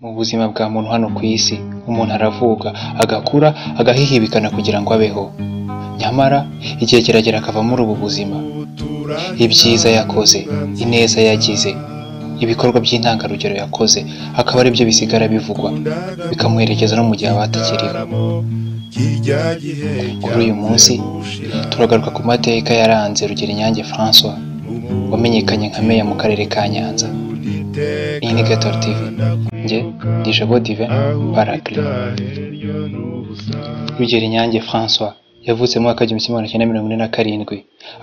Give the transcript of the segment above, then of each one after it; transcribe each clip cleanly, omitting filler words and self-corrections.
Mu buzima bwa muntu hano ku isi, umuntu aravuka, agakura, agahihibikana kugira ngo abeho. Nyamara igihe kiragera akava muri ubu buzima. Ibyiza yakoze, ineza yagize, ibikorwa by'intangarugero yakoze, akaba ari byo bisigara bivugwa, bikamuherekeza no mu gihe aba atakiriho. Kuri uyu munsi turagaruka ku mateka yaranze Rugerinyange François, wamenyekanye nka Meya mu karere ka Nyanza. Iyi ni Gator TV. Njye ndi Jabo Divin Paraclet. Rugerinyange François yavutse mu mwaka w'igihumbi kimwe magana cyenda mirongo ine na karindwi,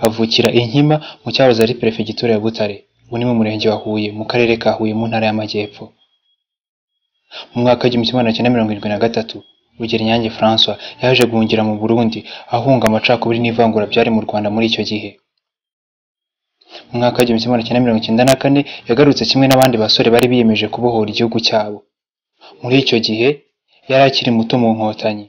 avukira i Nkima mu cyahoze ari perefegitura ya Butare, ubu ni mu murenge wa Huye mu karere ka Huye mu ntara y'Amajyepfo. Mu mwaka w'igihumbi kimwe magana cyenda mirongo irindwi na gatatu, Rugerinyange François yaje guhungira mu Burundi ahunga amacakubiri n'ivangura byari mu Rwanda muri icyo gihe. Mu mwaka w'igihumbi kimwe magana cyenda mirongo icyenda na kane yagarutse kimwe n'abandi basore bari biyemeje kubohora igihugu cyabo. Muri icyo gihe yari akiri muto mu Nkotanyi.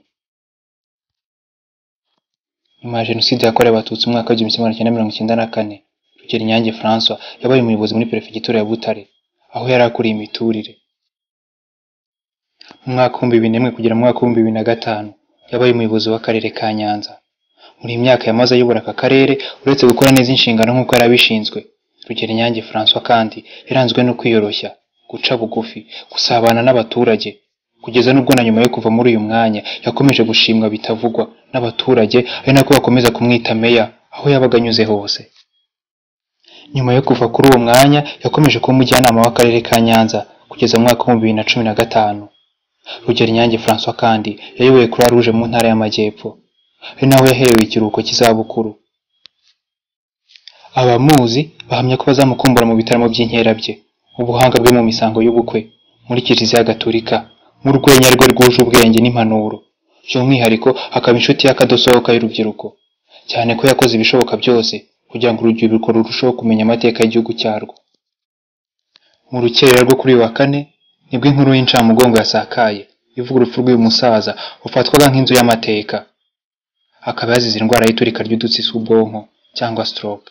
Nyuma ya Jenoside yakorewe Abatutsi mu mwaka w'igihumbi kimwe magana cyenda mirongo icyenda na kane, Rugerinyange François yabaye umuyobozi muri perefegitura ya Butare, aho yari akuriye imiturire. Mu mwaka w'ibihumbi bibiri n'imwe kugera mu mwaka w'ibihumbi bibiri na gatanu yabaye umuyobozi w'akarere ka Nyanza. Muri iyi myaka yamaze ayobora aka karere, uretse gukora neza inshingano nk'uko yari abishinzwe, Rugerinyange François kandi yaranzwe no kwiyoroshya, guca bugufi, gusabana n'abaturage, kugeza n'ubwo na nyuma yo kuva muri uyu mwanya yakomeje gushimwa bitavugwa n'abaturage, ari nako bakomeza kumwita Meya aho yabaga anyuze hose. Nyuma yo kuva kuri uwo mwanya yakomeje kuba umujyanama w'akarere ka Nyanza kugeza mu mwaka w'ibihumbi bibiri na cumi na gatanu. Rugerinyange François kandi yayoboye Croix Rouge mu ntara y'Amajyepfo, ari naho yaherewe ikiruhuko cy'izabukuru. Abamuzi bahamya ko bazamukumbura mu bitaramo by'inkera bye, ubuhanga bwe mu misango y'ubukwe, muri Kiliziya Gatolika, mu rwenya rwe rwuje ubwenge n'impanuro, by'umwihariko akaba inshuti y'akadosohoka y'urubyiruko, cyane ko yakoze ibishoboka byose kugira ngo urubyiruko rurusheho kumenya amateka y'igihugu cyarwo. Mu rukerera rwo kuri uyu wa kane nibwo inkuru y'incamugongo yasakaye ivuga urupfu rw'uyu musaza ufatwaga nk'inzu y'amateka. Akaba yazize indwara y'iturika ry'udutsi tw'ubwonko cyangwa stroke.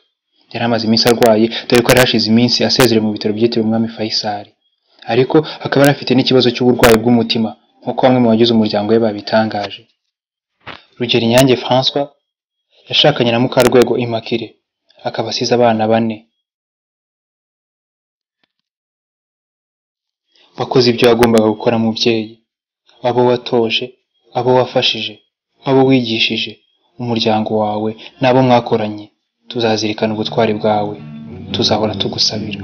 Yari amaze iminsi arwaye, dore ko yari hashize iminsi asezerewe mu bitaro byitiriwe Umwami Faisal. Ariko akaba yari afite n'ikibazo cy'uburwayi bw'umutima nk'uko bamwe mu bagize umuryango we babitangaje. Rugerinyange François yashakanye na Mukarwego Immaculée, akaba asize abana 4. Wakoze ibyo yagombaga gukora mubyeyi, abo watoje, abo wafashije, abo wigishije, umuryango wawe n'abo mwakoranye, tuzazirikana ubutwari bwawe, tuzahora tugusabira.